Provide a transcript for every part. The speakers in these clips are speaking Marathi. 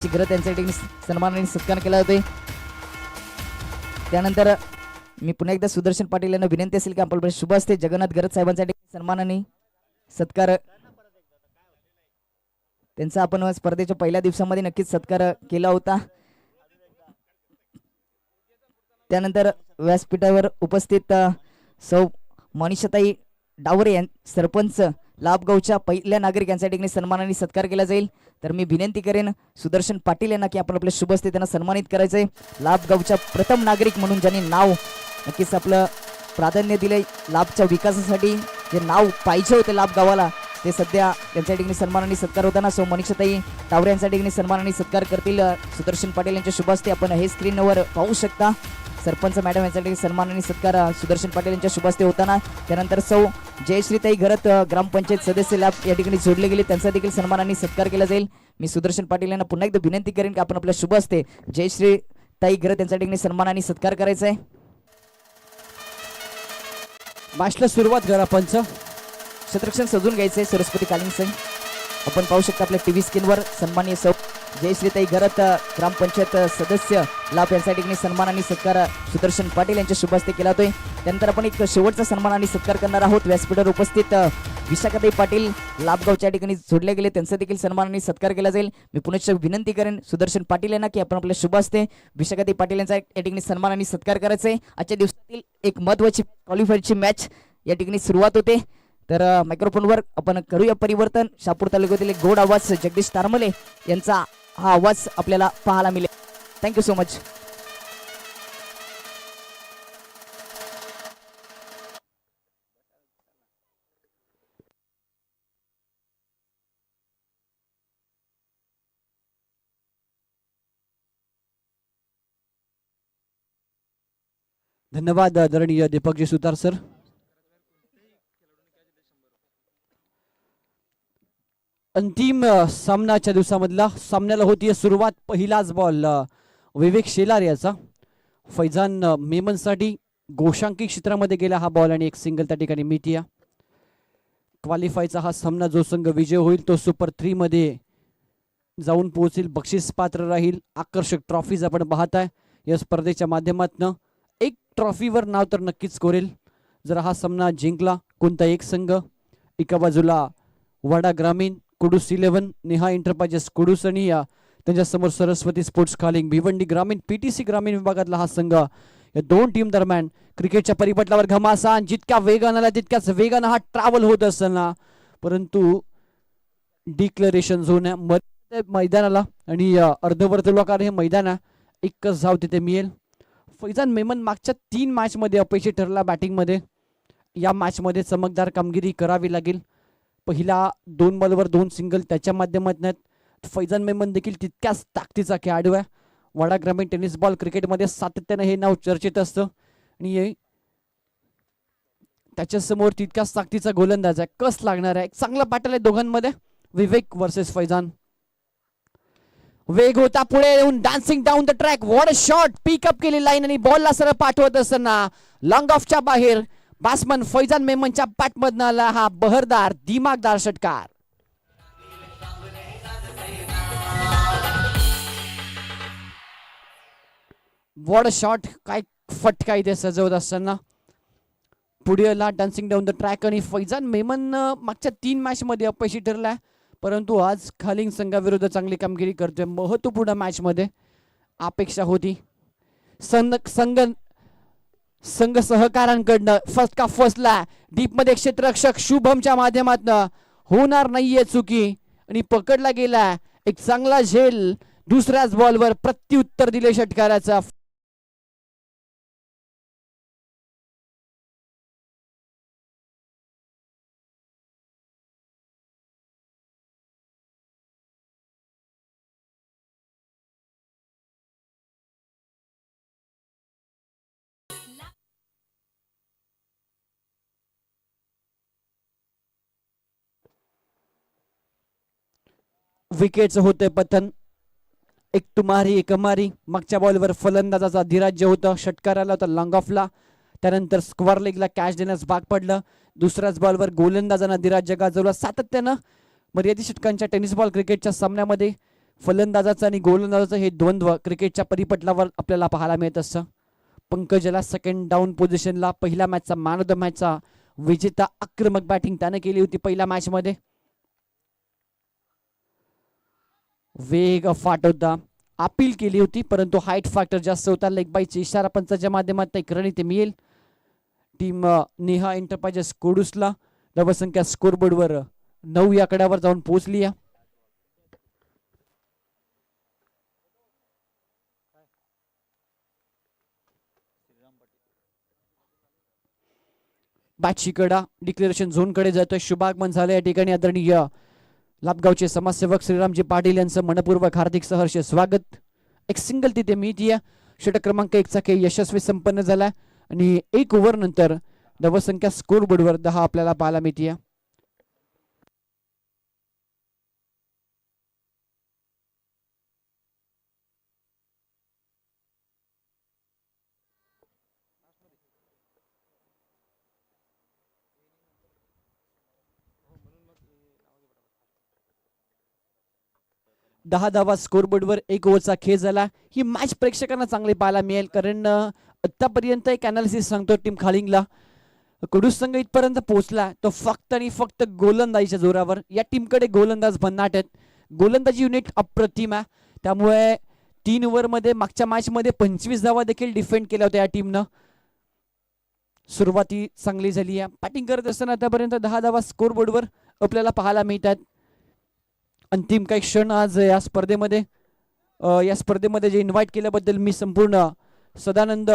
शीघ्र त्यांच्या ठिकाणी सन्मान आणि सत्कार केला होते। त्यानंतर मी पुन्हा एकदा सुदर्शन पाटील यांना विनंती असेल की आपल्याकडे शुभ असते जगन्नाथ गरज साहेबांच्या ठिकाणी सन्मान आणि सत्कार त्यांचा आपण स्पर्धेच्या पहिल्या दिवसामध्ये नक्कीच सत्कार केला होता। त्यानंतर व्यासपीठावर उपस्थित सौ मनीषाताई डावरे सरपंच लाभगावच्या पहिल्या नागरिकांच्या ठिकाणी सन्मान आणि सत्कार केला जाईल। तर मी विनंती करेन सुदर्शन पाटील यांना की आपण आपले शुभ असते त्यांना सन्मानित करायचंय। लाभगावच्या प्रथम नागरिक म्हणून ज्यांनी नाव नक्कीच आपलं प्राधान्य दिले लाभच्या विकासासाठी जे नाव पाहिजे होते लाभ गावाला ते सध्या त्यांच्या ठिकाणी सन्मान आणि सत्कार होताना सौ मनीषाताई डावरे यांच्या ठिकाणी सन्मान आणि सत्कार करतील सुदर्शन पाटील यांच्या शुभ असते आपण हे स्क्रीनवर पाहू शकता। सरपंच मॅडम यांच्यासाठी सन्मान आणि सत्कार सुदर्शन पाटील यांच्या शुभ हस्ते होताना त्यानंतर सौ जयश्रीताई घरत ग्रामपंचायत सदस्य लाभ या ठिकाणी जोडले गेले त्यांचा देखील सन्मान आणि सत्कार केला जाईल। मी सुदर्शन पाटील यांना पुन्हा एकदा विनंती करेन की आपण आपल्या शुभ हस्ते जयश्रीताई घरत यांच्या ठिकाणी सन्मान आणि सत्कार करायचा आहे। मॅचला सुरुवात करा पंच क्षेत्ररक्षण सजून घ्यायचंय सरस्वती कालिंग सिंग आपण पाहू शकता आपल्या टीव्ही स्क्रीनवर सन्माननीय सौ जयश्रीताई घरत ग्रामपंचायत सदस्य लाभ यांच्या ठिकाणी सन्मान आणि सत्कार सुदर्शन पाटील यांच्या शुभ हस्ते केला होतोय। त्यानंतर आपण एक शेवटचा सन्मान आणि सत्कार करणार आहोत। व्यासपीठावर उपस्थित विशाखाताई पाटील लाभगावच्या ठिकाणी जोडले गेले त्यांचा देखील सन्मान आणि सत्कार केला जाईल। मी पुन्हा विनंती करेन सुदर्शन पाटील यांना की आपण आपल्या शुभ हस्ते विशाखाताई पाटील यांचा या ठिकाणी सन्मान आणि सत्कार करायचा आहे। आजच्या दिवसातील एक महत्त्वाची क्वालिफायरची मॅच या ठिकाणी सुरुवात होते। तर मायक्रोफोनवर आपण करूया परिवर्तन। शहापूर तालुक्यातील एक गोड आवाज जगदीश तारमले यांचा हा आवाज आपल्याला पाहायला मिळेल। Thank you so much. धन्यवाद आदरणीय दीपकजी सुतार सर। अंतिम सामनाच्या दिवसामधला सामन्याला होती सुरुवात। पहिलाच बॉल विवेक शेलार याचा फैजान मेमनसाठी गोशांकी क्षेत्रामध्ये गेला हा बॉल आणि एक सिंगल त्या ठिकाणी मिटिया। क्वालिफायचा हा सामना जो संघ विजय होईल तो सुपर 3 मध्ये जाऊन पोहोचेल बक्षीस पात्र राहील। आकर्षक ट्रॉफीज आपण पाहताय या स्पर्धेच्या माध्यमातून एक ट्रॉफीवर नाव तर नक्कीच कोरेल जर हा सामना जिंकला कोणता एक संघ। एका बाजूला वाडा ग्रामीण कुडूस 11 नेहा एंटरप्राइजेस कुडूस आणि त्यांच्या समोर सरस्वती स्पोर्ट्स खालिंग भिवंडी ग्रामीण पीटीसी ग्रामीण विभागातला हा संघ या दोन टीम दरम्यान क्रिकेटच्या परिपटलावर घमासान जितक्या वेगानं तितक्याच वेगानं हा ट्रॅव्हल होत असताना परंतु डिक्लेरेशन झोन मैदानाला आणि अर्धवर्तुळाकार हे मैदान एकच धाव तिथे मिळेल। फैजान मेमन मागच्या 3 मॅच मध्ये अपयशी ठरला बॅटिंग मध्ये। या मॅच मध्ये चमकदार कामगिरी करावी लागेल। पहिला 2 बॉलवर 2 सिंगल त्याच्या माध्यमातून फैजान मेमन देखील तितक्याच ताकदीचा खेळाडू आहे। वाडा ग्रामीण टेनिस बॉल क्रिकेटमध्ये सातत्याने हे नाव चर्चेत असतं आणि त्याच्या समोर तितक्याच ताकदीचा गोलंदाज आहे। कस लागणार आहे चांगला बॅटल आहे दोघांमध्ये। विवेक वर्सेस फैजान वेग होता पुढे येऊन dancing down the track what a shot pickup केली लाईन आणि बॉलला सरळ पाठवत असताना लॉंग ऑफच्या बाहेर बॅट्समन फैजान मेमनच्या बॅटमधून आला हा बहरदार दिमागदार षटकार। व्हॉट अ शॉट काय फटका इथे सजवत असताना पुढे आला डान्सिंग डाऊन द ट्रॅक आणि फैजान मेमन मागच्या 3 मॅच मध्ये अपयशी ठरलाय परंतु आज खालिंग संघाविरुद्ध चांगली कामगिरी करतोय। महत्त्वपूर्ण मॅच मध्ये अपेक्षा होती संघ सहकाऱ्यांकडनं फर्स्ट का फर्स्टला डीप मध्ये क्षेत्ररक्षक शुभमच्या माध्यमातून होणार नाहीये चुकी आणि पकडला गेला एक चांगला झेल। दुसऱ्याच बॉलवर प्रत्युत्तर दिले षटकाराचा। विकेटचं होते पतन एक तुम्हारी एक हमारी। मागच्या बॉलवर फलंदाजाचा धीराज्य होता षटकार आला होता लॉंग ऑफला त्यानंतर स्क्वेअर लेगला कॅच देण्यास भाग पडलं। दुसऱ्याच बॉलवर गोलंदाजांना धीराज्य गाजवला। सातत्यानं मर्यादित षटकांच्या टेनिस बॉल क्रिकेटच्या सामन्यामध्ये फलंदाजाचं आणि गोलंदाजाचं हे द्वंद्व क्रिकेटच्या परिपटलावर आपल्याला पाहायला मिळत असतं. पंकजला सेकंड डाऊन पोझिशनला, पहिल्या मॅचचा मॅन ऑफ द मॅचचा विजेता आक्रमक बॅटिंग त्याने केली होती पहिल्या मॅच मध्ये. वेग अफाट होता, अपील केली होती, परंतु हाईट फॅक्टर जास्त होता. लेग बाईचा इशारा पंचाच्या माध्यमातून एक रन इथे मिळेल. टीम नेहा एंटरप्राइजेस कोडूसला धावसंख्या स्कोरबोर्डवर 9 या आकड्यावर जाऊन पोहोचली आहे. बॅटची कडा डिक्लेरेशन झोन कडे जातोय. शुभागमन झालं या ठिकाणी. आदरणीय लाभगावचे समाजसेवक श्रीरामजी पाटील यांचं मनपूर्वक हार्दिक सहर्ष स्वागत. एक सिंगल तिथे मिळतीये. षटक क्रमांक 1 चा खेळ यशस्वी संपन्न झाला आणि 1 ओव्हर नंतर धावसंख्या स्कोरबोर्डवर 10 आपल्याला पाहायला मिळतीये. दहा धावा स्कोरबोर्डवर 1 ओव्हरचा खेळ झाला. ही मॅच प्रेक्षकांना चांगली पाहायला मिळेल, कारण आतापर्यंत एक अनालिसिस सांगतो टीम खालिंगला कडूस संघ इथपर्यंत पोहोचला तो फक्त आणि फक्त गोलंदाजीच्या जोरावर. या टीमकडे गोलंदाज भन्नाट आहेत, गोलंदाजी युनिट अप्रतिम आहे. त्यामुळे 3 ओव्हरमध्ये मागच्या मॅचमध्ये 25 धावा देखील डिफेंड केल्या होत्या या टीमनं. सुरुवाती चांगली झाली आहे. बॅटिंग करत असताना आतापर्यंत 10 धावा स्कोरबोर्डवर आपल्याला पाहायला मिळतात. अंतिम काही क्षण आज या स्पर्धेमध्ये जे इन्व्हाइट केल्याबद्दल मी संपूर्ण सदानंद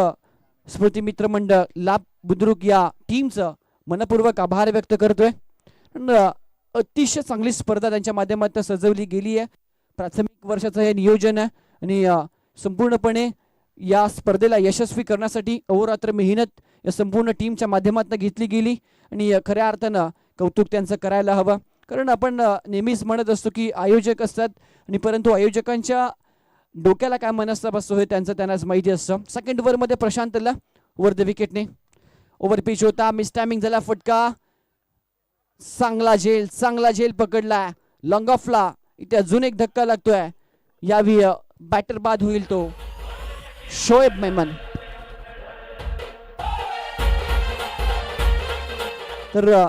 स्मृती मित्र मंडळ लाभ बुद्रुक या टीमचं मनपूर्वक आभार व्यक्त करतोय. अतिशय चांगली स्पर्धा त्यांच्या माध्यमातून सजवली गेली आहे. प्राथमिक वर्षाचं हे नियोजन आहे आणि संपूर्णपणे या स्पर्धेला यशस्वी करण्यासाठी अहोरात्र मेहनत या संपूर्ण टीमच्या माध्यमातून घेतली गेली आणि खऱ्या अर्थानं कौतुक त्यांचं करायला हवं. कारण आपण नेहमीच म्हणत असतो की आयोजक असतात आणि परंतु आयोजकांच्या डोक्याला काय मनस्ताप असतो हे त्यांनाच माहिती असतं. सेकंड ओव्हरमध्ये प्रशांतला ओव्हर द विकेटने ओव्हर पिच होता. मिस टायमिंग झाला फटका. चांगला झेल पकडला लॉंग ऑफला. इथे अजून एक धक्का लागतोय. यावी बॅटर बाद होईल तो शोएब मेमन. तर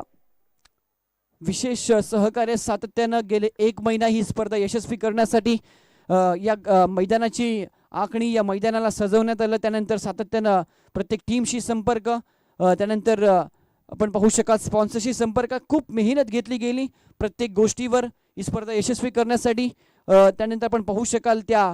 विशेष सहकार्य सातत्यानं गेले 1 महिना ही स्पर्धा यशस्वी करण्यासाठी या मैदानाची आखणी या मैदानाला सजवण्यात आलं. त्यानंतर सातत्यानं प्रत्येक टीमशी संपर्क, त्यानंतर आपण पाहू शकाल स्पॉन्सरशी संपर्क, खूप मेहनत घेतली गेली प्रत्येक गोष्टीवर ही स्पर्धा यशस्वी करण्यासाठी. त्यानंतर आपण पाहू शकाल त्या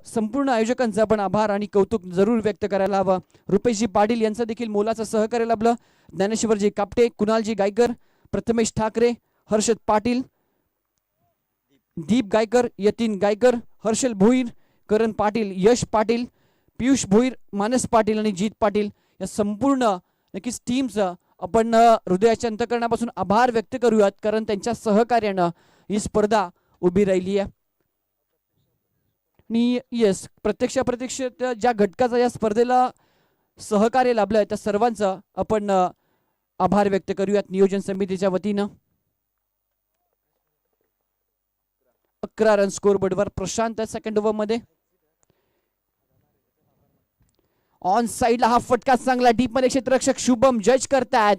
संपूर्ण आयोजकांचा आपण आभार आणि कौतुक जरूर व्यक्त करायला हवं. रुपेशजी पाटील यांचं देखील मोलाचं सहकार्य लाभलं. ज्ञानेश्वरजी कापटे, कुणालजी गायकर, प्रथमेश ठाकरे, हर्षद पाटील, दीप गायकर, यतीन गायकर, हर्षल भोईर, करण पाटील, यश पाटील, पियुष भोईर, मानस पाटील आणि जीत पाटील या संपूर्ण नक्कीच टीमचं आपण हृदयाच्या अंतकरणापासून आभार व्यक्त करूयात, कारण त्यांच्या सहकार्यानं ही स्पर्धा उभी राहिली आहे. आणि येस, प्रत्यक्ष ज्या घटकाचा या स्पर्धेला सहकार्य लाभलंय त्या सर्वांचं आपण आभार व्यक्त करूयात नियोजन समितीच्या वतीनं. 11 रन स्कोरबोर्डवर प्रशांत सेकंड ओव्हर मध्ये. ऑन साइडला हा फटका चांगला डीप मध्ये क्षेत्ररक्षक शुभम जज करतायत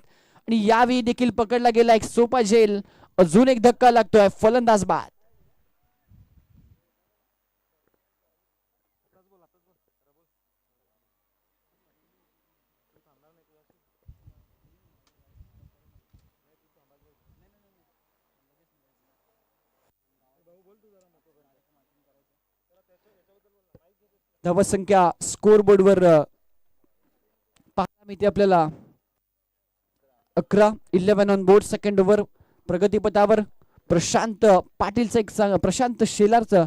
आणि यावेळी देखील पकडला गेला एक सोपा झेल. अजून एक धक्का लागतोय. फलंदाज बाद. धावसंख्या स्कोरबोर्डवर पाहायला मिळते आपल्याला 11 ऑन बोर्ड. सेकंड ओव्हर प्रगतीपथावर प्रशांत पाटीलचं एक प्रशांत शेलारचं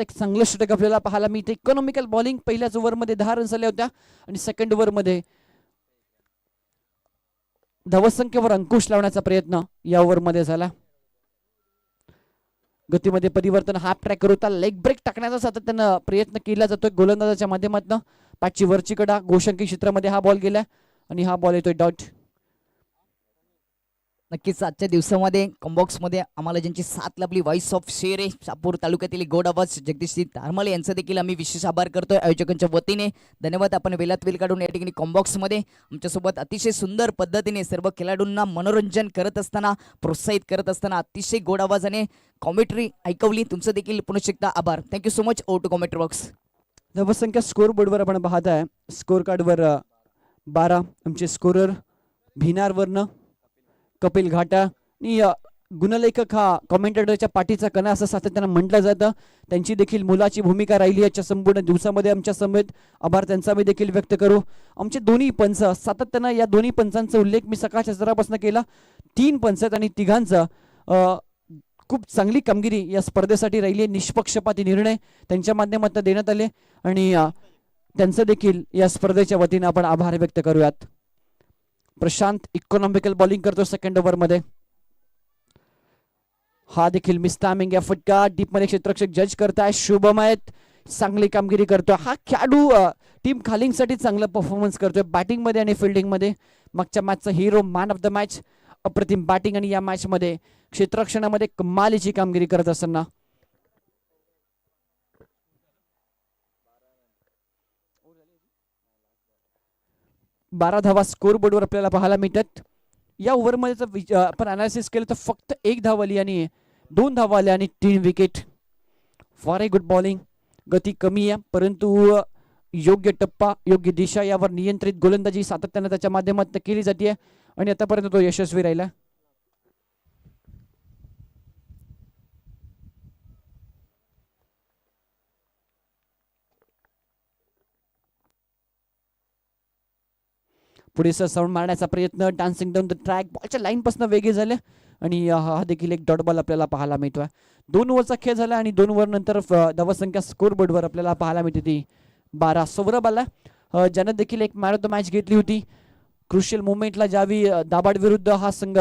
एक चांगलं षटक आपल्याला पाहायला मिळते. Economical bowling. पहिल्याच ओव्हरमध्ये 10 रन झाल्या होत्या आणि सेकंड ओव्हरमध्ये धावसंख्येवर अंकुश लावण्याचा प्रयत्न या ओव्हरमध्ये झाला. गतीमध्ये परिवर्तन, हाफ ट्रॅकर होता, लेग ब्रेक टाकण्याचा सातत्यानं प्रयत्न केला जातोय गोलंदाजाच्या माध्यमातून. पाचची वरची कडा गोशंकी क्षेत्रामध्ये हा बॉल गेला आणि हा बॉल येतोय डॉट. नक्कीच आजच्या दिवसामध्ये कॉम्बॉक्समध्ये आम्हाला ज्यांची साथ लाभली व्हॉइस ऑफ शेर आहे शहापूर तालुक्यातील गोड आवाज जगदीशजी तारमाले यांचा देखील आम्ही विशेष आभार करतोय आयोजकांच्या वतीने. धन्यवाद. आपण वेळात वेळ काढून या ठिकाणी कॉम्बॉक्समध्ये आमच्यासोबत अतिशय सुंदर पद्धतीने सर्व खेळाडूंना मनोरंजन करत असताना प्रोत्साहित करत असताना अतिशय गोड आवाजाने कॉमेंट्री ऐकवली. तुमचं देखील पुन्हा एकदा आभार. Thank you so much. ओ टू कॉमेंट्री बॉक्स. धावसंख्या स्कोर बोर्डवर आपण पाहत आहे. स्कोर कार्डवर 12 आमचे स्कोरर भिनारवरनं कपिल घाटा आणि गुणलेखक हा कॉमेंटेटरच्या पाठीचा कणा असं सातत्यानं म्हटलं जातं. त्यांची देखील मुलाची भूमिका राहिली याच्या संपूर्ण दिवसामध्ये. आमच्या समेत आभार त्यांचा मी देखील व्यक्त करू. आमचे दोन्ही पंच सातत्यानं या दोन्ही पंचांचा उल्लेख मी सकाळच्या सरापासून केला. 3 पंच आणि तिघांचा खूप चांगली कामगिरी या स्पर्धेसाठी राहिली. निष्पक्षपाती निर्णय त्यांच्या माध्यमातून देण्यात आले आणि त्यांचं देखील या स्पर्धेच्या वतीने आपण आभार व्यक्त करूयात. प्रशांत इकॉनॉमिकल बॉलिंग करतो सेकंड ओव्हर मध्ये. हा देखील मिस टायमिंग या फटका डीप मध्ये क्षेत्ररक्षक जज करताय. शुभम आहेत चांगली कामगिरी करतोय. हा खेळाडू टीम खालिंगसाठी चांगला परफॉर्मन्स करतोय बॅटिंग मध्ये आणि फिल्डिंग मध्ये. मागच्या मॅचचा hero man of the match. अप्रतिम बॅटिंग आणि या मॅच मध्ये क्षेत्ररक्षणामध्ये कमालीची कामगिरी करत असताना 12 धावा स्कोर बोर्डवर आपल्याला पाहायला मिळतात. या ओव्हरमध्ये आपण अनालिसिस केलं तर फक्त 1 धाव आली आणि 2 धावा आल्या आणि 3 wicket. For a good bowling. गती कमी आहे परंतु योग्य टप्पा योग्य दिशा यावर नियंत्रित गोलंदाजी सातत्याने त्याच्या माध्यमातून केली जाते आणि आतापर्यंत तो यशस्वी राहिला. पुढे साऊंड मारण्याचा प्रयत्न. Dancing down the track. बॉलच्या लाईन पासून वेगळे झाले आणि हा देखील एक डॉट बॉल आपल्याला पाहायला मिळतोय. 2 ओव्हरचा खेळ झाला आणि 2 ओव्हर नंतर धावसंख्या स्कोर बोर्डवर आपल्याला पाहायला मिळते ती 12. सौरभ आला ज्यानं देखील एक मॅन ऑफ द मॅच घेतली होती. क्रुशियल मुवमेंटला ज्यावेळी दाबाड विरुद्ध हा संघ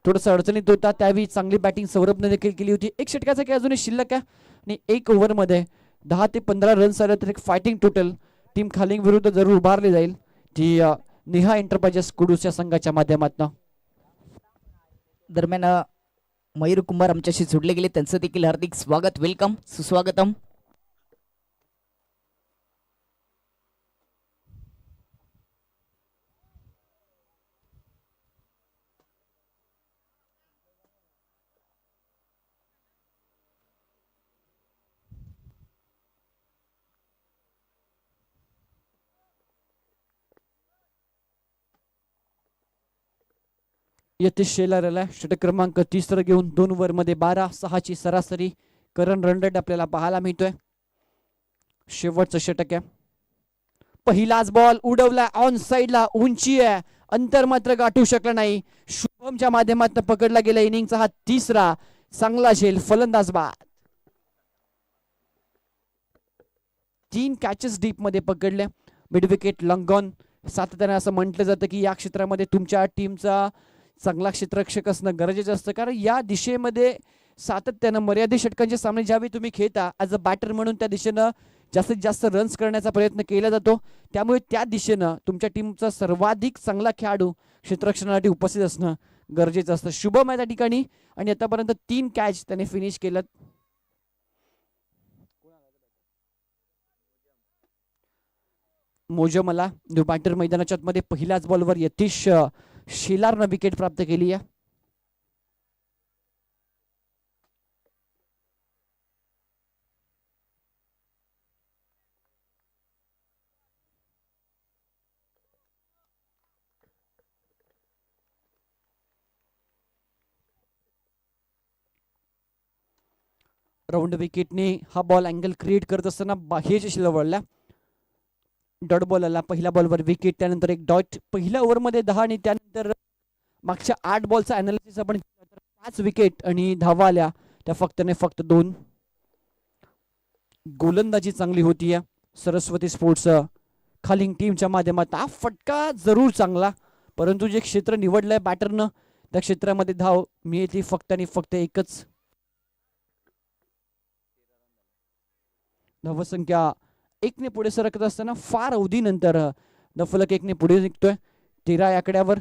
थोडासा अडचणीत होता त्यावेळी चांगली बॅटिंग सौरभने देखील केली होती. एक षटकाचा खेळ अजूनही शिल्लक आहे आणि 1 ओव्हरमध्ये 10 ते 15 रन्स आले तर एक फायटिंग टोटल टीम खालिंग विरुद्ध जरूर उभारली जाईल जी नेहा एंटरप्राइजेस कुडूस या संघाच्या माध्यमातून. दरम्यान मयूर कुमार आमच्याशी जोडले गेले त्यांचं देखील हार्दिक स्वागत. वेलकम सुस्वागतम. यतीश शेलार आला षटक क्रमांक 30 घेऊन. 2 ओव्हरमध्ये 12 6ची सरासरी. करण रन रेट आपल्याला पाहायला मिळतोय. शेवटचं षटक आहे. पहिलाच बॉल उडवला ऑन साइडला. उंची आहे अंतर मात्र गाठू शकला नाही. शुभमच्या माध्यमातून पकडला गेला. इनिंगचा हा 3रा चांगला झेल फलंदाज बाद. 3 कॅचेस डीप मध्ये पकडले. Mid wicket long on. सातत्याने असं म्हटलं जातं की या क्षेत्रामध्ये तुमच्या टीमचा चांगला क्षेत्ररक्षक असणं गरजेचं असतं कारण या दिशेमध्ये सातत्यानं मर्यादित षटकांचे सामने ज्यावेळी तुम्ही खेळता ॲज अ बॅटर म्हणून त्या दिशेनं जास्तीत जास्त रन्स करण्याचा प्रयत्न केला जातो. त्यामुळे त्या दिशेनं तुमच्या टीमचा सर्वाधिक चांगला खेळाडू क्षेत्ररक्षणासाठी उपस्थित असणं गरजेचं असतं. शुभम आहे त्या ठिकाणी आणि आतापर्यंत 3 कॅच त्याने फिनिश केलं. मोजमला न्यू बॅटर मैदानाच्या आतमध्ये पहिल्याच बॉलवर यतीश शेलारनं विकेट प्राप्त केली आहे. राऊंड विकेटने हा बॉल अँगल क्रिएट करत असताना बाहेरच्या शिला वळला. डॉट बॉल आला. पहिल्या बॉलवर विकेट त्यानंतर एक डॉट. पहिल्या ओव्हरमध्ये 10 आणि त्यानंतर मागच्या 8 बॉलचा अनालिसिस आपण 5 विकेट आणि धावा आल्या त्या फक्त 2. गोलंदाजी चांगली होती सरस्वती स्पोर्ट्स खालिंग टीमच्या माध्यमातून. हा फटका जरूर चांगला परंतु जे क्षेत्र निवडलंय बॅटरनं त्या क्षेत्रामध्ये धाव मिळते फक्त आणि फक्त एकच. धावसंख्या 1ने पुढे सरकत असताना फार अवधीनंतर द फलक 1ने पुढे निघतोय 13 आकड्यावर.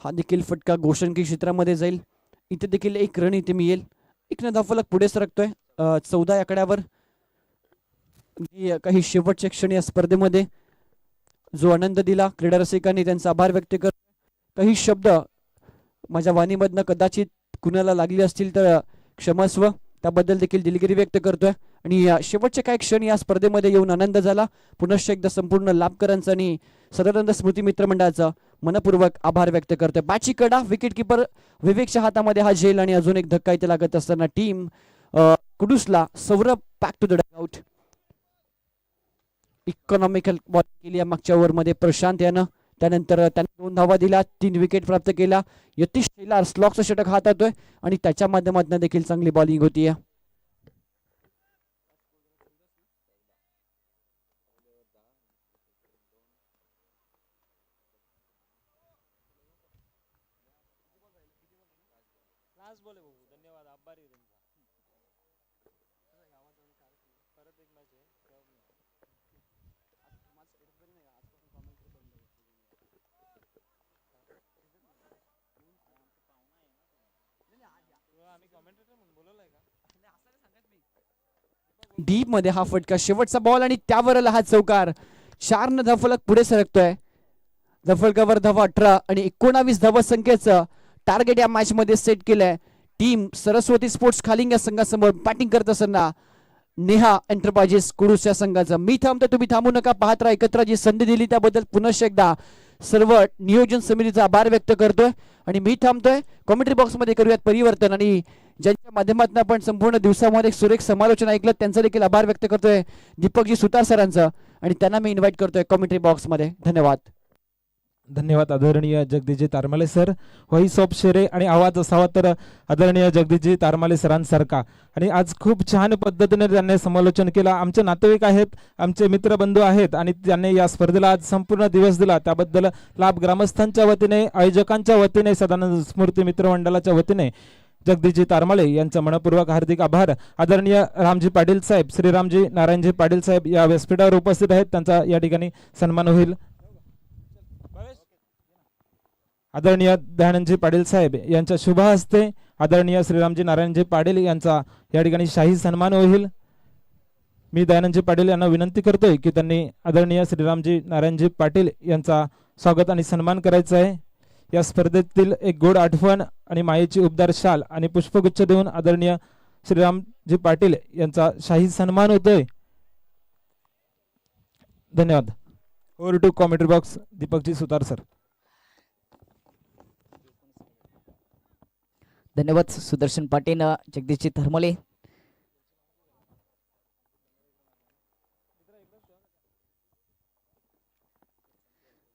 हा देखील फटका गोषणकी क्षेत्रामध्ये जाईल. इथे देखील एक रन इथे मिळेल. एक न धावफलक पुढे सरकतोय 14 आकड्यावर. काही शेवटच्या क्षणी या स्पर्धेमध्ये जो आनंद दिला क्रीडा रसिकांनी त्यांचा आभार व्यक्त करतो. काही शब्द माझ्या वाणीमधनं कदाचित कुणाला लागले असतील तर क्षमस्व, त्याबद्दल देखील दिलगिरी व्यक्त करतोय. आणि शेवटचे काही क्षण या स्पर्धेमध्ये येऊन आनंद झाला. पुनश्च एकदा संपूर्ण लाभकरांचा आणि सदानंद स्मृती मित्र मंडळाचा मनपूर्वक आभार व्यक्त करतोय. बॅटची कडा विकेट किपर विवेकच्या हातामध्ये हा झेल आणि अजून एक धक्का इथे लागत असताना टीम कुडूसला Saurabh back to the dugout. Economical ball केली मागच्या ओव्हरमध्ये प्रशांत यानं. त्यानंतर त्याने 2 धावा दिल्या, 3 विकेट प्राप्त केला. यतीश शेलार स्लॉकचं षटक हातातोय आणि त्याच्या माध्यमातून देखील चांगली बॉलिंग होतीये. डीप मध्ये हा फटका, शेवटचा बॉल आणि त्यावर हा चौकार. 4 न धावफलक पुढे सरकतोय. धावफलकावर धावा 18 आणि 19 धावा संख्येचं टार्गेट या मॅच मध्ये सेट केलंय. टीम सरस्वती स्पोर्ट्स खालिंग या संघासमोर बॅटिंग करत असताना नेहा एंटरप्राइजेस कुडूस या संघाचं. मी थांबतो, तुम्ही थांबू नका. पाहत राहा. एकत्र जी संधी दिली त्याबद्दल पुनश्च एकदा सर्व नियोजन समितीचा आभार व्यक्त करतोय. आणि मी थांबतोय. कॉमेंट्री बॉक्स मध्ये करूयात परिवर्तन. आणि ज्यांच्या माध्यमातून आपण संपूर्ण दिवसामध्ये सुरेख समालोचन ऐकलं त्यांचा देखील आभार व्यक्त करतोय दीपकजी सुतार सरांचं. आणि त्यांना मी इन्व्हाइट करतोय कॉमेंट्री बॉक्स मध्ये. धन्यवाद. धन्यवाद आदरणीय Jagdishji Taramale sir. Voice of शेरे आणि आवाज असावा तर आदरणीय जगदीशजी तारमाले सरांसारखा. आणि आज खूप छान पद्धतीने त्यांनी समालोचन केलं. आमचे नातेवाईक आहेत, आमचे मित्रबंधू आहेत आणि त्यांनी या स्पर्धेला आज संपूर्ण दिवस दिला त्याबद्दल लाभ ग्रामस्थांच्या वतीने, आयोजकांच्या वतीने, सदानंद स्मृती मित्रमंडळाच्या वतीने जगदीशजी तारमाले यांचा मनपूर्वक हार्दिक आभार. आदरणीय रामजी पाटील साहेब, श्रीरामजी नारायणजी पाटील साहेब या व्यासपीठावर उपस्थित आहेत. त्यांचा या ठिकाणी सन्मान होईल. आदरणीय दयानंदजी पाटील साहेब यांच्या शुभ हस्ते आदरणीय श्रीरामजी नारायणजी पाटील यांचा या ठिकाणी शाही सन्मान होईल. मी दयानंदजी पाटील यांना विनंती करतोय की त्यांनी आदरणीय श्रीरामजी नारायणजी पाटील यांचा स्वागत आणि सन्मान करायचा आहे. या स्पर्धेतील एक गोड आठवण आणि मायेची उबदार शाल आणि पुष्पगुच्छ देऊन आदरणीय श्रीरामजी पाटील यांचा शाही सन्मान होतोय. धन्यवाद. Over to commentary box Deepakji Sutar sir. धन्यवाद सुदर्शन पाटील, जगदीशजी धर्मले.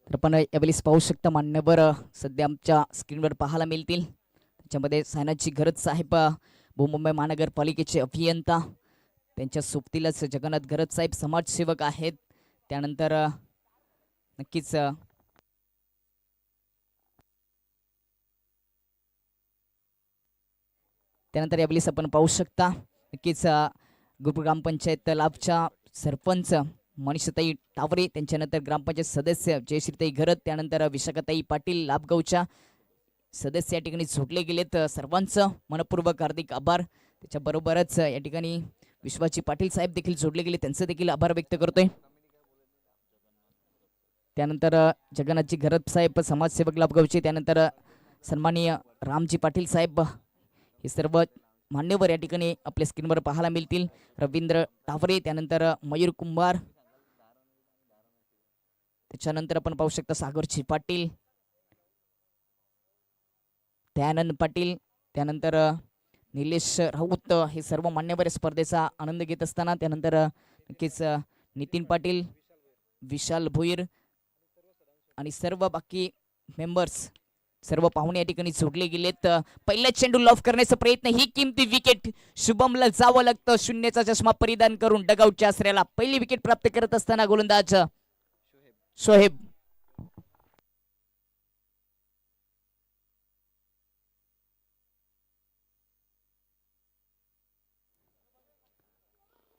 तर आपण यावेळेस पाहू शकता मान्यवर सध्या आमच्या स्क्रीनवर पाहायला मिळतील. त्याच्यामध्ये सायनाथजी घरत साहेब, मुंबई महानगरपालिकेचे अभियंता, त्यांच्या सोबतीलाच जगन्नाथ घरत साहेब समाजसेवक आहेत. त्यानंतर नक्कीच त्यानंतर यावेळेस आपण पाहू शकता नक्कीच गुरुपूर ग्रामपंचायत लाभच्या सरपंच मनीषाताई टावरे, त्यांच्यानंतर ग्रामपंचायत सदस्य जयश्रीताई घरत, त्यानंतर विशाखाताई पाटील लाभगावच्या सदस्य या ठिकाणी जोडले गेलेत. सर्वांचं मनपूर्वक हार्दिक आभार. त्याच्याबरोबरच या ठिकाणी विश्वाजी पाटील साहेब देखील जोडले गेले, त्यांचे देखील आभार व्यक्त करतोय. त्यानंतर जगन्नाथजी घरत साहेब समाजसेवक लाभगावचे, त्यानंतर सन्माननीय रामजी पाटील साहेब, हे सर्व मान्यवर या ठिकाणी आपल्या स्क्रीनवर पाहायला मिळतील. रवींद्र टावरे, त्यानंतर मयूर कुंभार, त्याच्यानंतर आपण पाहू शकता सागरजी पाटील, दयानंद पाटील, त्यानंतर निलेश राऊत, हे सर्व मान्यवर स्पर्धेचा आनंद घेत असताना त्यानंतर नक्कीच नितीन पाटील, विशाल भोईर आणि सर्व बाकी मेंबर्स, सर्व पाहुणे या ठिकाणी जोडले गेलेत. पहिला चेंडू लॉफ करण्याचा प्रयत्न, ही किमती विकेट शुभमला जावं लागतं. शून्याचा चष्मा परिधान करून डगआउटच्या आसऱ्याला पहिली विकेट प्राप्त करत असताना गोलंदाज शोहेब.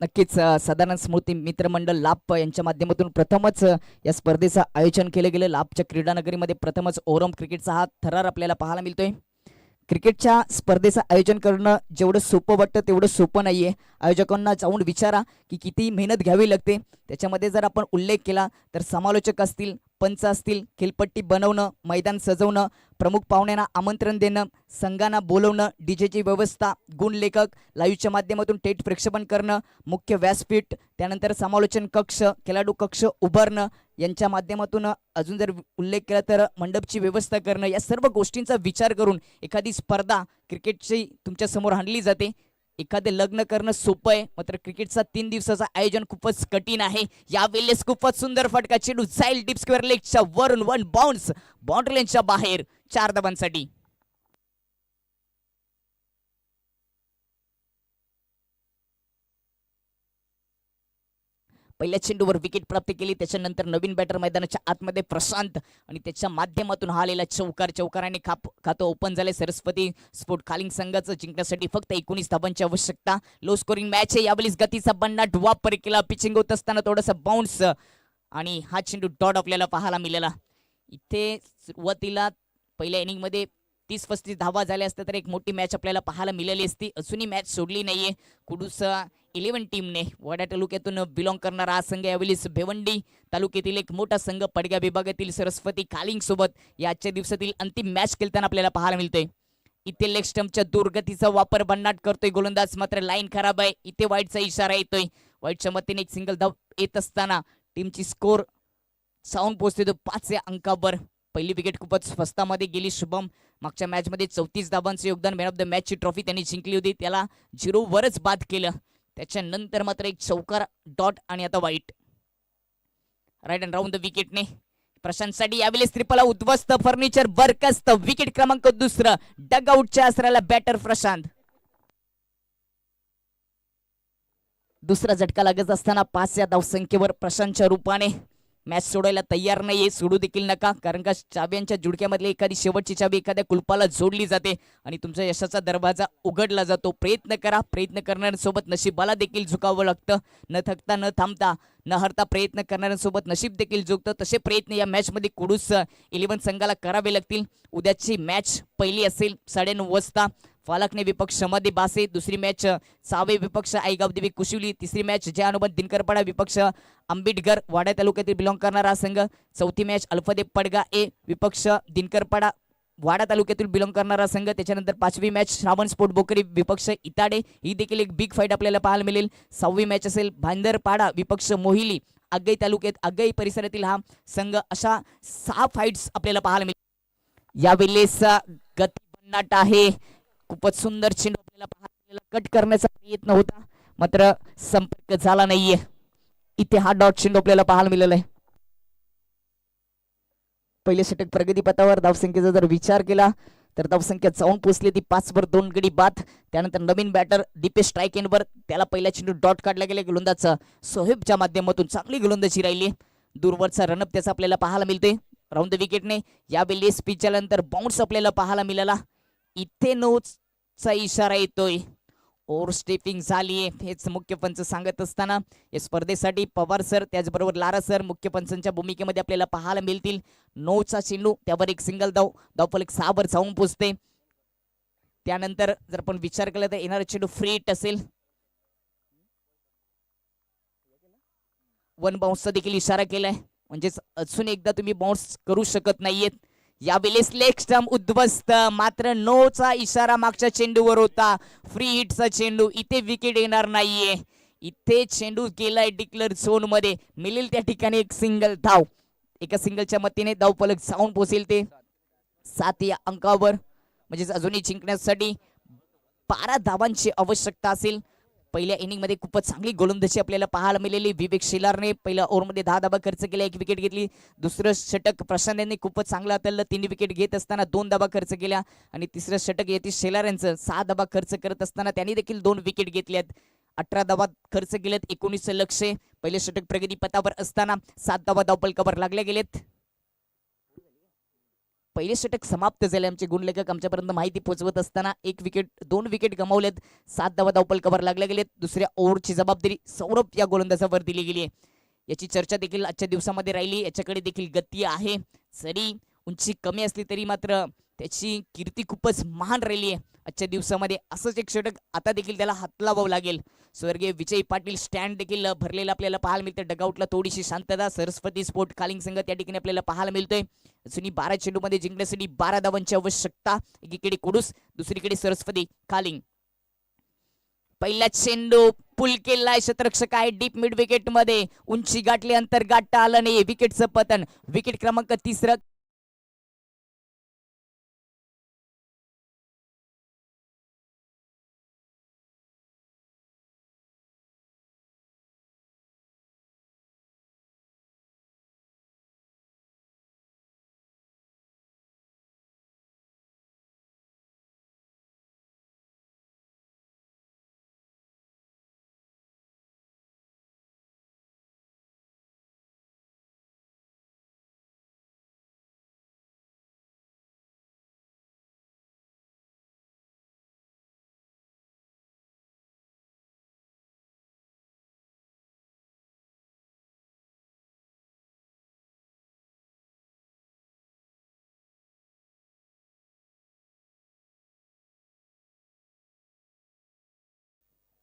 नक्कीच साधारण स्मृती मित्रमंडळ लाभ यांच्या माध्यमातून प्रथमच या स्पर्धेचं आयोजन केलं गेलं. लाभच्या क्रीडानगरीमध्ये प्रथमच ओरम क्रिकेटचा हा थरार आपल्याला पाहायला मिळतोय. क्रिकेटच्या स्पर्धेचं आयोजन करणं जेवढं सोपं वाटतं तेवढं सोपं नाहीये. आयोजकांना जाऊन विचारा की किती मेहनत घ्यावी लागते. त्याच्यामध्ये जर आपण उल्लेख केला तर समालोचक असतील, पंच असतील, खेळपट्टी बनवणं, मैदान सजवणं, प्रमुख पाहुण्यांना आमंत्रण देणं, संघांना बोलवणं, डीजेची व्यवस्था, गुणलेखक, लाईव्हच्या माध्यमातून थेट प्रक्षेपण करणं, मुख्य व्यासपीठ, त्यानंतर समालोचन कक्ष, खेळाडू कक्ष उभारणं यांच्या माध्यमातून अजून जर उल्लेख केला तर मंडपची व्यवस्था करणं, या सर्व गोष्टींचा विचार करून एखादी स्पर्धा क्रिकेटची तुमच्या समोर आणली जाते. एखादे लग्न करणं सोपं आहे, मात्र क्रिकेटचा 3 दिवसाचं आयोजन खूपच कठीण आहे. यावेळेस खूपच सुंदर फटका, चेंडू जाईल डीप स्क्वेअर लेगच्या वरून, वन बाउन्स बाउंड्री लाईनच्या बाहेर, 4 धावांसाठी. पहिल्या चेंडूवर विकेट प्राप्त केली. त्याच्यानंतर नवीन बॅटर मैदानाच्या आतमध्ये प्रशांत आणि त्याच्या माध्यमातून हा आलेला चौकाराने खातं ओपन झाले. सरस्वती स्पोर्ट खालिंग संघाचं जिंकण्यासाठी फक्त 19 धावांची आवश्यकता. लो स्कोरिंग मॅच आहे. यावेळेस गतीचा बन्नाट वापर केला. पिचिंग होत असताना थोडासा बाउन्स आणि हा चेंडू डॉट आपल्याला पाहायला मिळाला. इथे सुरुवातीला पहिल्या इनिंगमध्ये 30-35 धावा झाल्या असत्या तर एक मोठी मॅच आपल्याला पाहायला मिळाली असती. अजूनही मॅच सोडली नाहीये. कुडूस 11 टीमने वाडा तालुक्यातून बिलॉंग करणारा हा संघ यावेळेस भिवंडी तालुक्यातील एक मोठा संघ पडग्या विभागातील सरस्वती खालिंग सोबत या आजच्या दिवसातील अंतिम मॅच खेळताना आपल्याला पाहायला मिळतोय. इथे लेग स्टंपच्या दुर्गतीचा वापर बन्नाट करतोय गोलंदाज, मात्र लाईन खराब आहे. इथे वाईटचा इशारा येतोय. वाईटच्या मतीने एक सिंगल धाव येत असताना टीमची स्कोर जाऊन पोहोचते 5 अंकावर. पहिली विकेट खूपच फस्तामध्ये गेली. शुभम मागच्या मॅचमध्ये 34 धावांचं योगदान, मॅन ऑफ द मॅचची ट्रॉफी त्यांनी जिंकली होती, त्याला 0 वरच बाद केलं. त्याच्यानंतर मात्र एक चौकार, डॉट आणि आता वाईट. राईट अँड राऊंड द विकेटने प्रशांतसाठी यावेळेस त्रिपला उद्ध्वस्त, फर्निचर बरखास्त. विकेट क्रमांक 2, डग आउटच्या आसऱ्याला बॅटर प्रशांत. दुसरा झटका लागत असताना 5 या धावसंख्येवर प्रशांतच्या रूपाने मॅच सोडायला तयार नाहीये. सोडू देखील नका, कारण का चाव्यांच्या जुडक्यामधली एखादी शेवटची चावी एखाद्या कुलपाला जोडली जाते आणि तुमचा यशाचा दरवाजा उघडला जातो. प्रयत्न करा. प्रयत्न करणाऱ्यांसोबत नशिबाला देखील झुकावं लागतं. न थकता न थांबता न हरता प्रयत्न करणाऱ्यांसोबत नशीब देखील झुकतं. तसे प्रयत्न या मॅचमध्ये कुडूस 11 संघाला करावे लागतील. उद्याची मॅच पहिली असेल 9:30 वाजता. फालकने विपक्ष मध्ये बासे. दुसरी मॅच सावे विपक्ष आईगाव देवी कुशिवली. तिसरी मॅच जय अनुबंध दिनकरपाडा विपक्ष आंबेडकर वाडा तालुक्यातील बिलॉंग करणारा संघ. चौथी मॅच अल्फादेव पडगा ए विपक्ष दिनकरपाडा वाडा तालुक्यातील बिलॉंग करणारा संघ. त्याच्यानंतर 5वी मॅच श्रावण स्पोर्ट बोकरी विपक्ष इताडे. ही देखील एक बिग फाईट आपल्याला पाहायला मिळेल. 6वी मॅच असेल भांदरपाडा विपक्ष मोहिली आगई तालुक्यात आगई परिसरातील हा संघ. अशा 6 फाईट्स आपल्याला पाहायला मिळेल. यावेळेस गती भन्नाट आहे. खूपच सुंदर चेंडू आपल्याला पाहायला, कट करण्याचा प्रयत्न होता, मात्र संपर्क झाला नाहीये. इथे हा डॉट चेंडू आपल्याला पाहायला मिळाला आहे. पहिले षटक प्रगतीपथावर. धावसंख्येचा जर विचार केला तर धावसंख्या जाऊन पोहोचली ती 5 2 गडी बाद. त्यानंतर नवीन बॅटर दीपेश स्ट्राईक एंडवर, त्याला पहिला चेंडू डॉट काढला गेला. गोलंदाज सोहेबच्या माध्यमातून चांगली गोलंदाजी राहिली. दूरवरचा रनअप त्याचा आपल्याला पाहायला मिळते राऊंड द विकेटने. यावेळी स्पीच नंतर बाउन्स आपल्याला पाहायला मिळाला. इथे नोचा इशारा येतोय. ओव्हर स्टेपिंग झालीये हेच मुख्य पंच सांगत असताना या स्पर्धेसाठी पवार सर त्याचबरोबर लारा सर मुख्य पंचांच्या भूमिकेमध्ये आपल्याला पाहायला मिळतील. 9चा चेंडू, त्यावर एक सिंगल धावफलक 6 वर जाऊन पोहोचते. त्यानंतर जर आपण विचार केला तर येणारा चेंडू फ्री हिट असेल. 1 बाउन्सचा देखील इशारा केलाय, म्हणजेच अजून एकदा तुम्ही बाउन्स करू शकत नाहीयेत. यावेळेस लेग स्टंप उद्ध्वस्त, मात्र 9चा इशारा मागच्या चेंडूवर होता. फ्री हिटचा चेंडू, इथे विकेट येणार नाहीये. इथे चेंडू गेलाय डिक्लेअर झोन मध्ये. मिळेल त्या ठिकाणी एक सिंगल धाव. एका सिंगलच्या मतीने धावफलक जाऊन पोहोचेल ते 7 या अंकावर. म्हणजेच अजूनही जिंकण्यासाठी 12 धावांची आवश्यकता असेल. पहिल्या इनिंग मध्ये खूपच चांगली गोलंदाजी आपल्याला पाहायला मिळाली. विवेक शेलारने पहिल्या ओव्हरमध्ये 10 धावा खर्च केल्या, 1 विकेट घेतली. दुसरं षटक प्रशांत यांनी खूपच चांगलं हाताळलं, 3 विकेट घेत असताना 2 धावा खर्च केल्या. आणि तिसरं षटक यतीश शेलार यांचं 6 धावा खर्च करत असताना त्यांनी देखील 2 विकेट घेतल्यात. 18 धावा खर्च केल्यात, 19 लक्ष. पहिले षटक प्रगती पथावर असताना 7 धावा धावफलकावर लागल्या गेलेत. पहिले षटक समाप्त झाले. आमचे गुणलेखक आमच्यापर्यंत माहिती पोहोचवत असताना 2 विकेट गमावलेत, 7 धावा धावपल कव्हर लागल्या गेलेत. दुसऱ्या ओव्हरची जबाबदारी सौरभ या गोलंदाजावर दिली गेली आहे. याची चर्चा देखील आजच्या दिवसामध्ये राहिली. याच्याकडे देखील गती आहे, जरी उंची कमी असली तरी मात्र त्याची कीर्ती खूपच महान राहिली आहे आजच्या दिवसामध्ये. असंच एक षटक आता देखील त्याला हात लावावं लागेल. स्वर्गीय विजय पाटील स्टँड देखील भरलेला आपल्याला पाहायला मिळतं. डगआउटला थोडीशी शांतता. सरस्वती स्पोर्ट कालिंग संघ त्या ठिकाणी आपल्याला पाहायला मिळतोय. जुनी 12 चेंडूमध्ये जिंकण्यासाठी 12 धावांची आवश्यकता. एकीकडे कुडूस, दुसरीकडे सरस्वती कालिंग. पहिला चेंडू पुल केलाय, क्षेत्ररक्षक आहे डीप मिड विकेट मध्ये, उंची गाठली, अंतर गाठता आलं नाही. विकेटचं पतन. विकेट क्रमांक 3.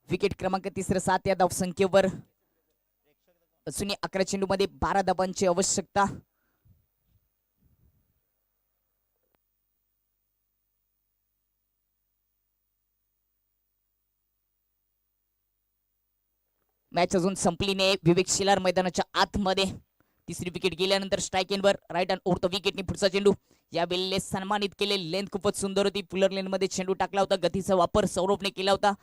विकेट क्रमांक 3, 7 या धावसंख्येवर असून 11 चेंडूमध्ये 12 धावांची आवश्यकता. मॅच अजून संपली नाही. विवेक शिलार मैदानाच्या आतमध्ये. तिसरी विकेट गेल्यानंतर स्ट्राईक एंडवर राईट हँड ओव्हर द विकेटनी पुढचा चेंडू. यावेळेला सन्मानित केले. लेंथ खूपच सुंदर होती. पुलर लेन मध्ये चेंडू टाकला होता. गतीचा वापर सौरभने केला होता.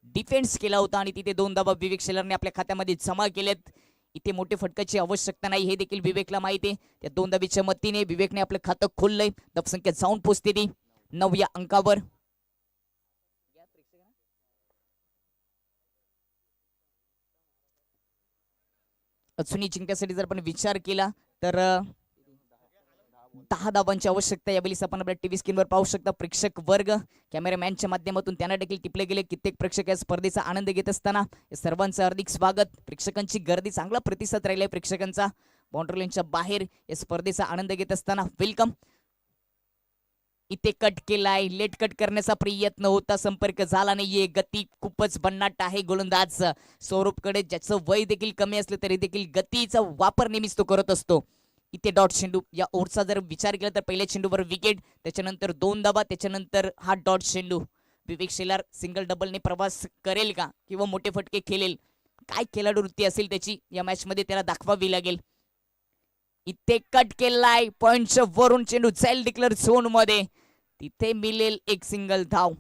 डिफेन्स केला होता आणि तिथे 2 धावा विवेक शिलारने आपल्या खात्यामध्ये जमा केलेत. इथे मोठे फटकाची आवश्यकता नाही हे देखील विवेकला माहिती आहे. त्या 2 धावीच्या मदतीने विवेकने आपलं खातं खोललंय. धावसंख्या जाऊन पोहोचते ती 9 या अंकावर. अजूनही जिंकण्यासाठी जर आपण विचार केला तर 10 धावांची आवश्यकता. यावेळी आपण आपल्या टीव्ही स्क्रीनवर पाहू शकता. प्रेक्षक वर्ग कॅमेरामॅनच्या माध्यमातून त्यांना देखील टिपले गेले. कित्येक प्रेक्षक या स्पर्धेचा आनंद घेत असताना सर्वांचं हार्दिक स्वागत. प्रेक्षकांची गर्दी, चांगला प्रतिसाद राहिलाय प्रेक्षकांचा. बाउंड्री लाईनच्या बाहेर या स्पर्धेचा आनंद घेत असताना वेलकम. इथे कट केलाय. लेट कट करण्याचा प्रयत्न होता, संपर्क झाला नाहीये. गती खूपच भन्नाट आहे गोलंदाज सौरभकडे, ज्याचं वय देखील कमी असलं तरी देखील गतीचा वापर नेहमीच तो करत असतो. इथे डॉट चेंडू. या ओव्हरचा जर विचार केला तर पहिल्या चेंडूवर विकेट, त्याच्यानंतर 2 धावा, त्याच्यानंतर हा डॉट चेंडू. विवेक शेलार सिंगल डबलने प्रवास करेल का किंवा मोठे फटके खेळेल, काय खेळाडू वृत्ती असेल त्याची या मॅच मध्ये त्याला दाखवावी लागेल. इथे कट केलाय. पॉइंटच्या वरून चेंडू जाईल डिक्लेअर झोन मध्ये. तिथे मिळेल एक सिंगल धाव.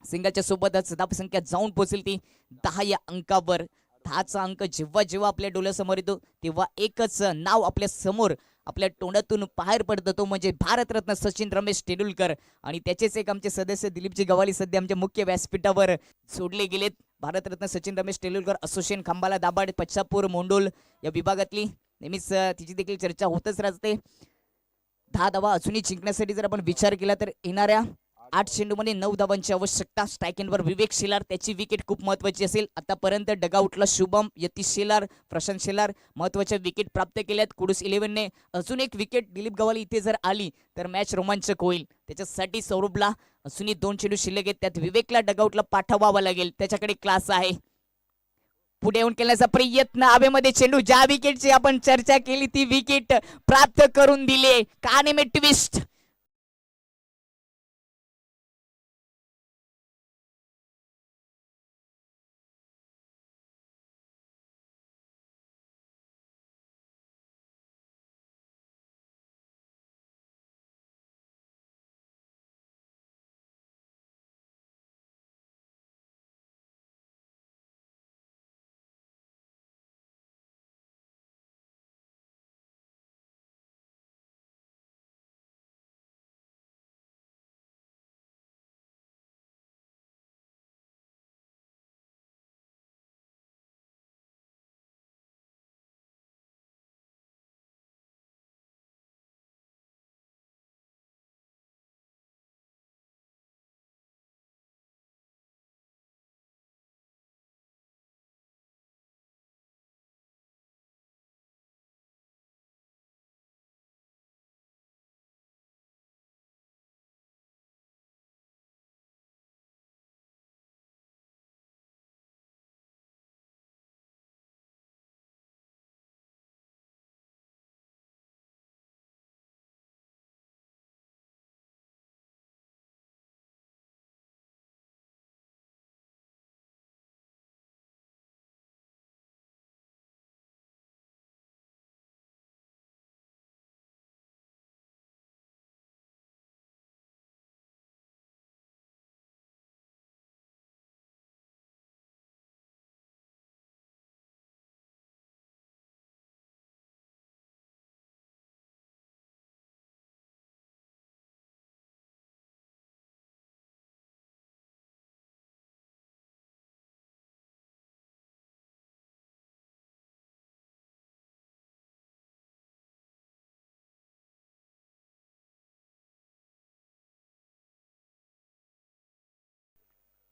सिंगलच्या सोबतच धावसंख्या जाऊन पोहोचेल ती 10 या अंकावर. 10चा अंक जेव्हा जेव्हा आपल्या डोळ्यासमोर येतो तेव्हा एकच नाव आपल्या समोर आपल्या तोंडातून बाहेर पडतं, तो म्हणजे भारतरत्न सचिन रमेश तेंडुलकर. आणि त्याचेच एक आमचे सदस्य दिलीपजी गवाली सध्या आमच्या मुख्य व्यासपीठावर सोडले गेलेत. भारतरत्न सचिन रमेश तेंडुलकर असोसिएशन खांबाला दाभाड पच्चापूर मोंडोल या विभागातली नेहमीच तिची देखील चर्चा होतच राहते. 10 धावा अजूनही जिंकण्यासाठी जर आपण विचार केला तर येणाऱ्या 8 चेंडूमध्ये 9 धावांची आवश्यकता. स्ट्राईक एंडवर विवेक शेलार, त्याची विकेट खूप महत्वाची असेल. आतापर्यंत डगआउटला शुभम, यतीश शेलार, प्रशांत शेलार महत्वाच्या विकेट प्राप्त केल्यात. कुडूस 11ने अजून एक विकेट दिलीप गवाली इथे जर आली तर मॅच रोमांचक होईल. त्याच्यासाठी सौरभला अजूनही 2 चेंडू शिल्लक आहेत. त्यात विवेकला डगआउटला पाठवावा लागेल, त्याच्याकडे क्लास आहे. पुढे येऊन केल्याचा प्रयत्न, हवेमध्ये चेंडू. ज्या विकेटची आपण चर्चा केली ती विकेट प्राप्त करून दिले. कहाणी में ट्विस्ट.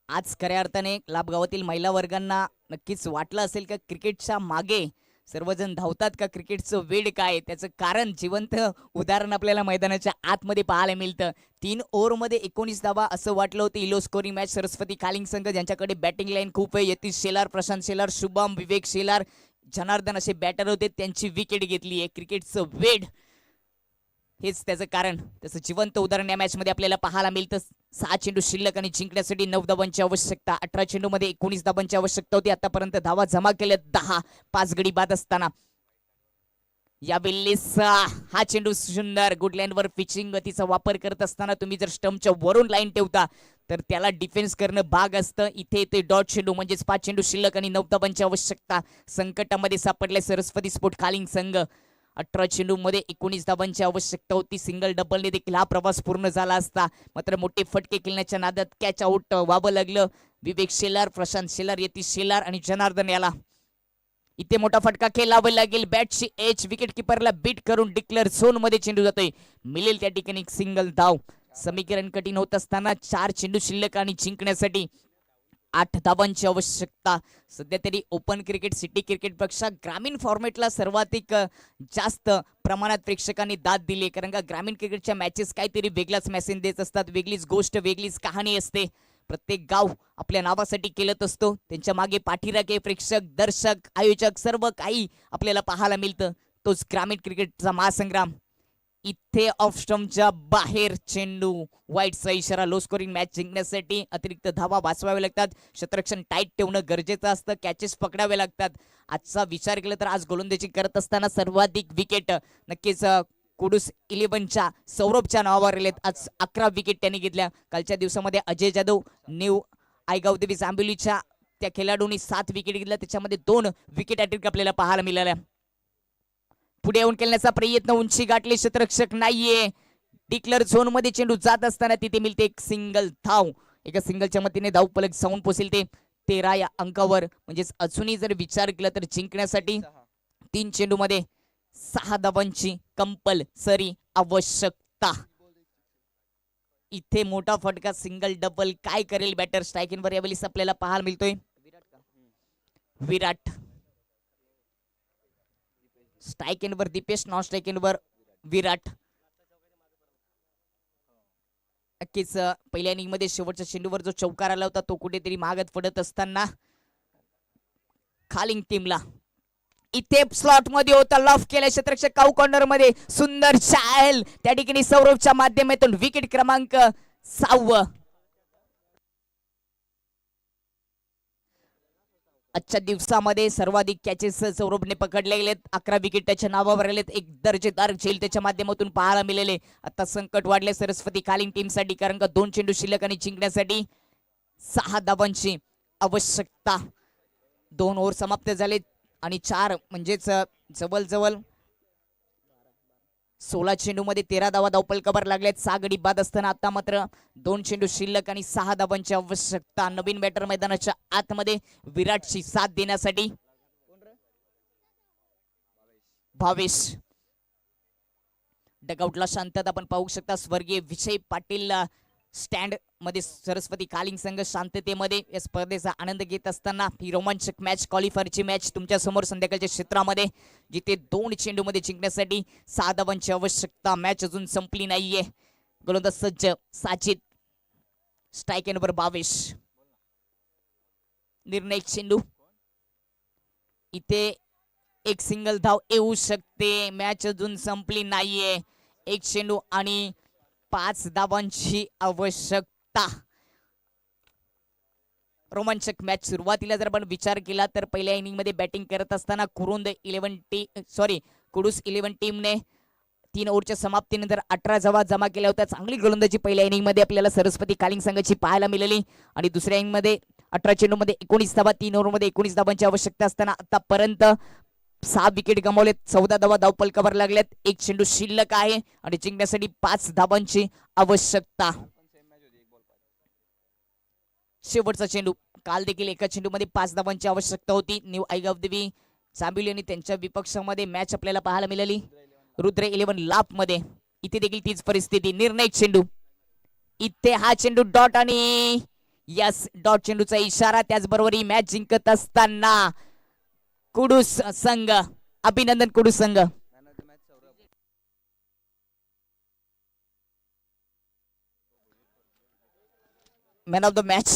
आज खऱ्या अर्थाने लाभगावातील महिला वर्गांना नक्कीच वाटलं असेल का क्रिकेटच्या मागे सर्वजण धावतात का, क्रिकेटचं वेड काय, त्याचं कारण जिवंत उदाहरण आपल्याला मैदानाच्या आतमध्ये पाहायला मिळतं. 3 ओव्हरमध्ये 19 धावा असं वाटलं होतं. इलो स्कोरिंग मॅच सरस्वती कालिंग संघ ज्यांच्याकडे बॅटिंग लाईन खूप आहे, यतीश शेलार, प्रशांत शेलार, शुभम, विवेक शेलार, जनार्दन असे बॅटर होते, त्यांची विकेट घेतली आहे. क्रिकेटचं वेड हेच त्याचं कारण, त्याचं जिवंत उदाहरण या मॅच मध्ये आपल्याला पाहायला मिळतं. 6 चेंडू शिल्लक आणि जिंकण्यासाठी 9 धावांची आवश्यकता. 18 चेंडू मध्ये 19 धावांची आवश्यकता होती. आतापर्यंत धावा जमा केल्या 10, 5 गडी बाद असताना यावेळी हा चेंडू सुंदर गुड लाईन वर पिचिंग गतीचा वापर करत असताना तुम्ही जर स्टंपच्या वरून लाईन ठेवता तर त्याला डिफेन्स करणं भाग असतं. इथे ते डॉट चेंडू म्हणजेच 5 चेंडू शिल्लक आणि 9 धावांची आवश्यकता. संकटामध्ये सापडले सरस्वती स्पोर्ट कालिंग संघ. 18 चेंडू मध्ये 19 धावांची आवश्यकता होती. सिंगल डबलने देखील हा प्रवास पूर्ण झाला असता, मात्र मोठे फटके खेळण्याच्या नादात कॅच आउट व्हावं लागलं. विवेक शेलार, प्रशांत शेलार, यतीश शेलार आणि जनार्दन याला इथे मोठा फटका खेळावा लागेल. बॅटची एच विकेट किपरला बीट करून डिक्लेअर झोन मध्ये चेंडू जातोय. मिळेल त्या ठिकाणी सिंगल धाव. समीकरण कठीण होत असताना 4 चेंडू शिल्लक आणि जिंकण्यासाठी 8 धावांची आवश्यकता. सध्या तरी ओपन क्रिकेट सिटी क्रिकेट पेक्षा ग्रामीण फॉर्मॅटला सर्वाधिक जास्त प्रमाणात प्रेक्षकांनी दाद दिली, कारण का ग्रामीण क्रिकेटच्या मॅचेस काहीतरी वेगळाच मेसेज देत असतात, वेगळीच गोष्ट, वेगळीच कहाणी असते. प्रत्येक गाव आपल्या नावासाठी केलत असतो, त्यांच्या मागे पाठीराखे प्रेक्षक, दर्शक, आयोजक सर्व काही आपल्याला पाहायला मिळतं. तोच ग्रामीण क्रिकेटचा महासंग्राम. इथे ऑफ स्टंपच्या बाहेर चेंडू, वाईटचा इशारा. लो स्कोरिंग मॅच जिंकण्यासाठी अतिरिक्त धावा वाचवावे लागतात, क्षेत्ररक्षण टाईट ठेवणं गरजेचं असतं, कॅचेस पकडावे लागतात. आजचा विचार केला तर आज गोलंदाजी करत असताना सर्वाधिक विकेट नक्कीच कुडूस 11च्या सौरभच्या नावावर आलेत. आज 11 विकेट त्यांनी घेतल्या. कालच्या दिवसामध्ये अजय जाधव, न्यू आयगाव देवी जांभिवलीच्या त्या खेळाडूंनी 7 विकेट घेतल्या, त्याच्यामध्ये 2 विकेट हॅट्रिक आपल्याला पाहायला मिळाल्या. पुढे येऊन खेळण्याचा प्रयत्न, उंची गाठली, क्षेत्ररक्षक नाहीये. डिक्लेअर झोन मध्ये चेंडू जात असताना तिथे मिळते एक सिंगल धाव. एका सिंगलच्या मतीने धाव फलक जाऊन पोहोचेल ते 13 या अंकावर. म्हणजेच अजूनही जर विचार केला तर जिंकण्यासाठी 3 चेंडू मध्ये 6 धावांची कंपल्सरी आवश्यकता. इथे मोठा फटका, सिंगल डबल, काय करेल बॅटर? स्ट्रायकिंग वर यावेळी आपल्याला पाहायला मिळतोय विराट. स्ट्राइक एंडवर दीपेश, नॉन स्ट्राइक एंडवर विराट. नक्कीच पहिल्या इनिंग मध्ये शेवटच्या चेंडूवर जो चौकार आला होता तो कुठेतरी मागत पडत असताना खालिंग टीमला इथे स्लॉट मध्ये होता, लॉफ केल्या क्षेत्ररक्षक काऊ कॉर्नर मध्ये. सुंदर चाल त्या ठिकाणी सौरभच्या माध्यमातून विकेट क्रमांक 6. आजच्या दिवसामध्ये सर्वाधिक कॅचेस सौरभने पकडले गेलेत. 11 विकेट त्याच्या नावावर आलेत. एक दर्जेदार झेल त्याच्या माध्यमातून पाहायला मिळाले. आता संकट वाढले सरस्वती कालिंग टीम साठी, कारण का 2 चेंडू शिल्लक आणि जिंकण्यासाठी 6 धावांची आवश्यकता. 2 ओव्हर समाप्त झाले आणि 4 म्हणजेच जवळजवळ 16 चेंडू मध्ये 13 धावा धावपलकावर लागल्यात. 6 गडी बाद असताना आता मात्र 2 चेंडू शिल्लक आणि 6 धावांची आवश्यकता. नवीन बॅटर मैदानाच्या आतमध्ये विराटची साथ देण्यासाठी भावेश. डगआउटला शांतता आपण पाहू शकता. स्वर्गीय विजय पाटील स्टँड मध्ये सरस्वती कालिंग संघ शांततेमध्ये या स्पर्धेचा आनंद घेत असताना ही रोमांचक मॅच, क्वालिफायरची मॅच तुमच्या समोर संध्याकाळच्या क्षेत्रामध्ये, जिथे 2 चेंडू मध्ये जिंकण्यासाठी 6 धावांची आवश्यकता. मॅच अजून संपली नाहीये. गोलंदाज सज्ज साजिद. स्ट्राइक एंडवर भावेश. निर्णायक चेंडू. इथे एक सिंगल धाव येऊ शकते. मॅच अजून संपली नाहीये. 1 चेंडू आणि 5 धावांची आवश्यकता. रोमांचक मॅच. सुरुवातीला जर आपण विचार केला तर पहिल्या इनिंग मध्ये बॅटिंग करत असताना कुडूस 11 टीमने 3 ओव्हरच्या समाप्तीनंतर 18 धावा जमा केल्या होत्या. चांगली गोलंदाजी पहिल्या इनिंग मध्ये आपल्याला सरस्वती कालिंग संघाची पाहायला मिळाली. आणि दुसऱ्या इनिंग मध्ये 18 चेंडू मध्ये 19 धावा, 3 ओव्हर मध्ये 19 धावांची आवश्यकता असताना आतापर्यंत 6 विकेट गमावलेत, 14 धावा धावपलकावर लागल्यात. 1 चेंडू शिल्लक आहे आणि जिंकण्यासाठी 5 धावांची आवश्यकता. शेवटचा चेंडू. काल देखील एका चेंडू मध्ये 5 धावांची आवश्यकता होती. न्यू आयगाव देवी जांभिवली आणि त्यांच्या विपक्षामध्ये मॅच आपल्याला पाहायला मिळाली रुद्र 11 लाप मध्ये. इथे देखील तीच परिस्थिती. निर्णायक चेंडू. इथे हा चेंडू डॉट आणि यस डॉट चेंडूचा इशारा. त्याचबरोबर ही मॅच जिंकत असताना कुडूस संघ, अभिनंदन कुडूस संघ. Man of the match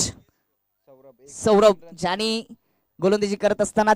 Saurabh, ज्याने गोलंदाजी करत असताना